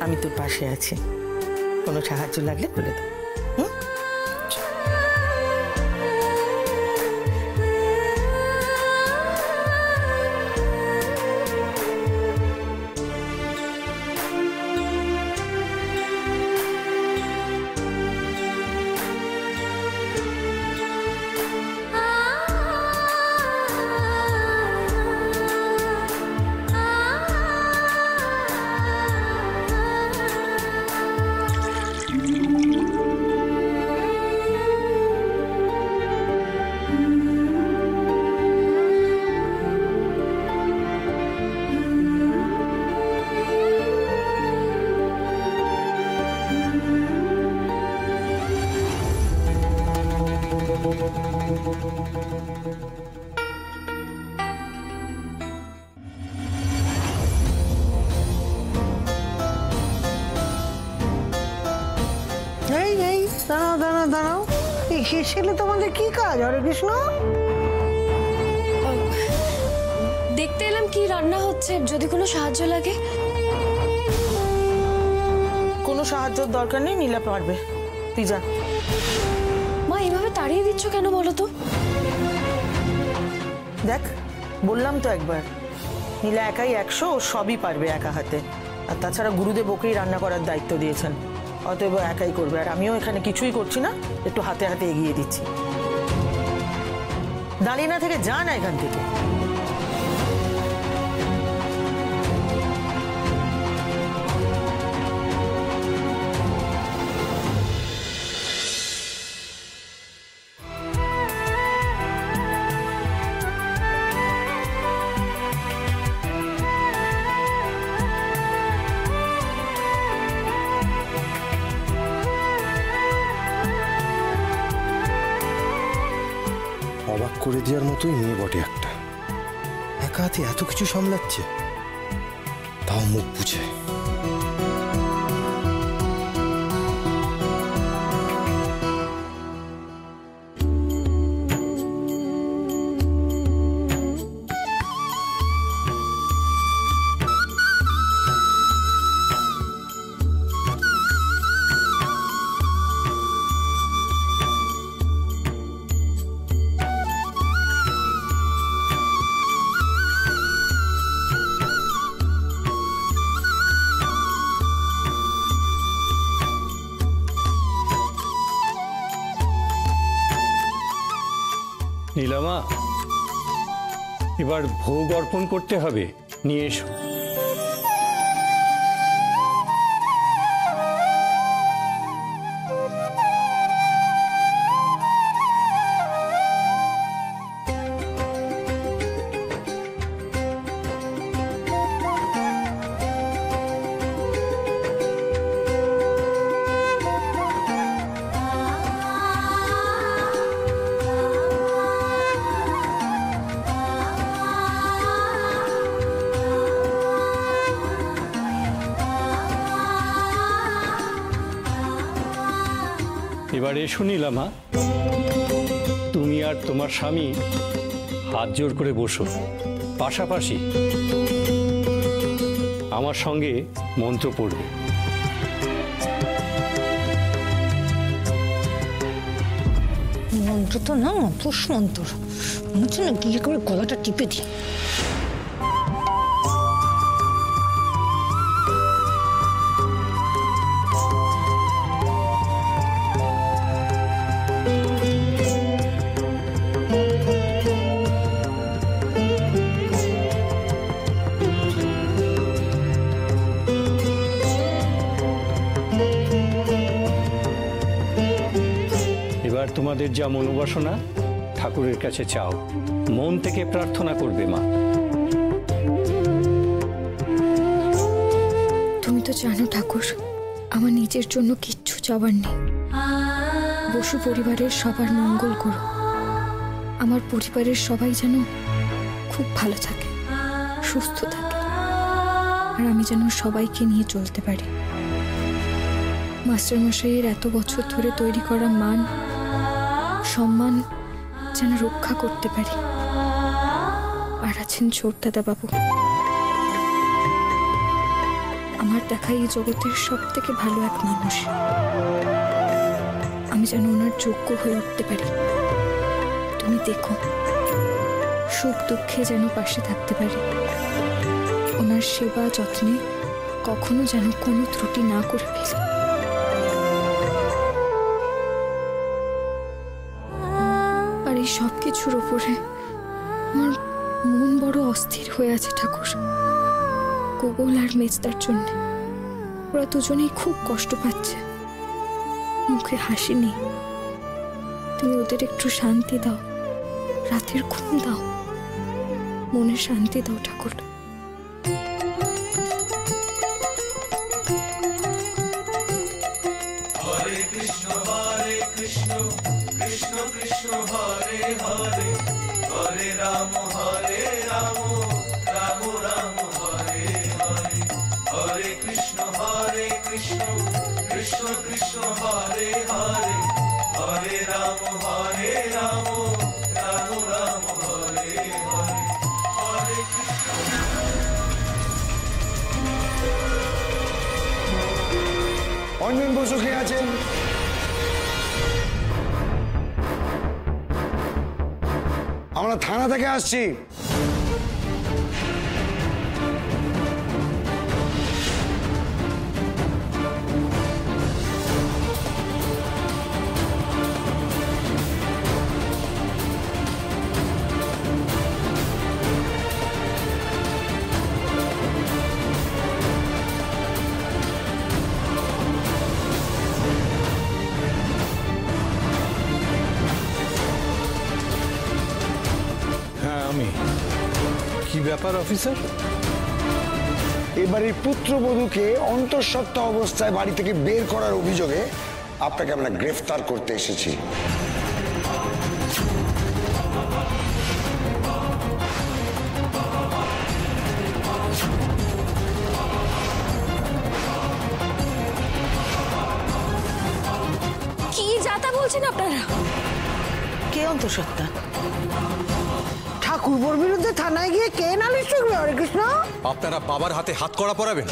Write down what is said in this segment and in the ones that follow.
আমি তোর পাশে আছি, কোনো সাহায্য লাগলে বলে দাও। দাঁড়াও দাঁড়াও দাঁড়াও, এসেছিলে তোমাদের কি কাজ? হরে কৃষ্ণ, দেখতে এলাম কি রান্না হচ্ছে, যদি কোনো সাহায্য লাগে। কোনো সাহায্যের দরকার নেই, নীলা পারবে, তুই যা। মা এইভাবে তাড়িয়ে দিচ্ছ কেন বলো তো? দেখ বললাম তো একবার, নীলা একাই 100, ও সবই পারবে একা হাতে। আর তাছাড়া গুরুদেব ওকেই রান্না করার দায়িত্ব দিয়েছেন, অতএব একাই করবে। আর আমিও এখানে কিছুই করছি না, একটু হাতে হাতে এগিয়ে দিচ্ছি। দাঁড়িয়ে না থেকে যা না এখান থেকে। অবাক করে দেওয়ার মতোই মেয়ে বটে একটা, একা হাতে এত কিছু সামলাচ্ছে, তাও মুখ বুঝে। নীলামা, এবার ভোগ অর্পণ করতে হবে, নিয়ে এসো। এবার এসো নীলামা, তুমি আর তোমার স্বামী হাত জোড় করে বসো পাশাপাশি, আমার সঙ্গে মন্ত্র পড়বে। মন্ত্র তো না, পুষ মন্ত্র, মনে হচ্ছে না গিয়ে করে গলাটা টিপে দিই। এবার তোমাদের যা মনোবাসনা ঠাকুরের কাছে চাও, মন থেকে প্রার্থনা করবে মা। তুমি তো জানো ঠাকুর, আমার নিজের জন্য কিচ্ছু চাওয়ার নেই। বসু পরিবারের সবার মঙ্গল করো, আমার পরিবারের সবাই যেন খুব ভালো থাকে, সুস্থ থাকে, আর আমি যেন সবাইকে নিয়ে চলতে পারি। মাস্টারমশাইয়ের এত বছর ধরে তৈরি করা মান সম্মান যেন রক্ষা করতে পারি। আর আছেন ছোট দাদা বাবু, আমার দেখা এই জগতের সব থেকে ভালো এক মানুষ। আমি যেন ওনার যোগ্য হয়ে উঠতে পারি। তুমি দেখো, সুখ দুঃখে যেন পাশে থাকতে পারি। ওনার সেবা যত্নে কখনো যেন কোনো ত্রুটি না করে ফেলি। আর এই সব কিছুর ওপরে আমার মন বড় অস্থির হয়ে আছে ঠাকুর। গোগল আর মেজদার জন্য ওরা দুজনেই খুব কষ্ট পাচ্ছে, মুখে হাসি নেই। তুমি ওদের একটু শান্তি দাও, রাতের ঘুম দাও, মনে শান্তি দাও ঠাকুর। অঞ্জন বসু কে আছেন? আমরা থানা থেকে আসছি। কি ব্যাপার অফিসার? এবারের পুত্রবধূকে অন্তঃসত্ত্বা অবস্থায় বাড়ি থেকে বের করার অভিযোগে আপনাকে আমরা গ্রেফতার করতে এসেছি। কি যাতা বলছেন আপনারা? কে অন্তঃসত্ত্বা? ঠাকুরপোর বিরুদ্ধে থানায় গিয়ে কে নালিশ করবে? হরে কৃষ্ণ, আপনারা বাবার হাতে হাত করা পরাবেন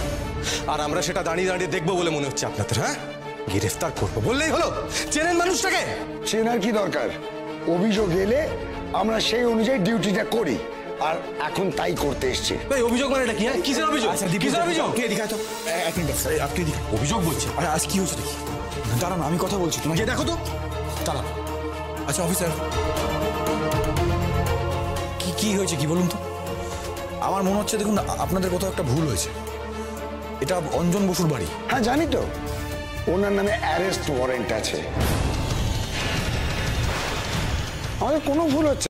আর আমরা সেটা দাঁড়িয়ে দাঁড়িয়ে দেখবো বলে মনে হচ্ছে আপনাদের? হ্যাঁ, গ্রেফতার করবো বললেই হলো। চেনেন মানুষটাকে? চেনার কি দরকার? অভিযোগ এলে আমরা সেই অনুযায়ী ডিউটিটা করি, আর এখন তাই করতে এসছি। ভাই অভিযোগ মানে এটা কি? হ্যাঁ, কিসের অভিযোগ? কিসের অভিযোগ? কে দিখা তো এক মিনিট আপনি দিখা অভিযোগ বলছে। আরে আজ কি হয়েছে দেখি, দাঁড়ান আমি কথা বলছি তোমাকে। দেখো তো, দাঁড়ান। আচ্ছা অফিসার, কি হয়েছে কি বলুন তো? আমার মনে হচ্ছে দেখুন আপনাদের কোথাও একটা ভুল হয়েছে। এটা অঞ্জন বসুর বাড়ি। হ্যাঁ জানি তো, ওনার নামে অ্যারেস্ট ওয়ারেন্ট আছে। আমাদের কোনো ভুল হচ্ছে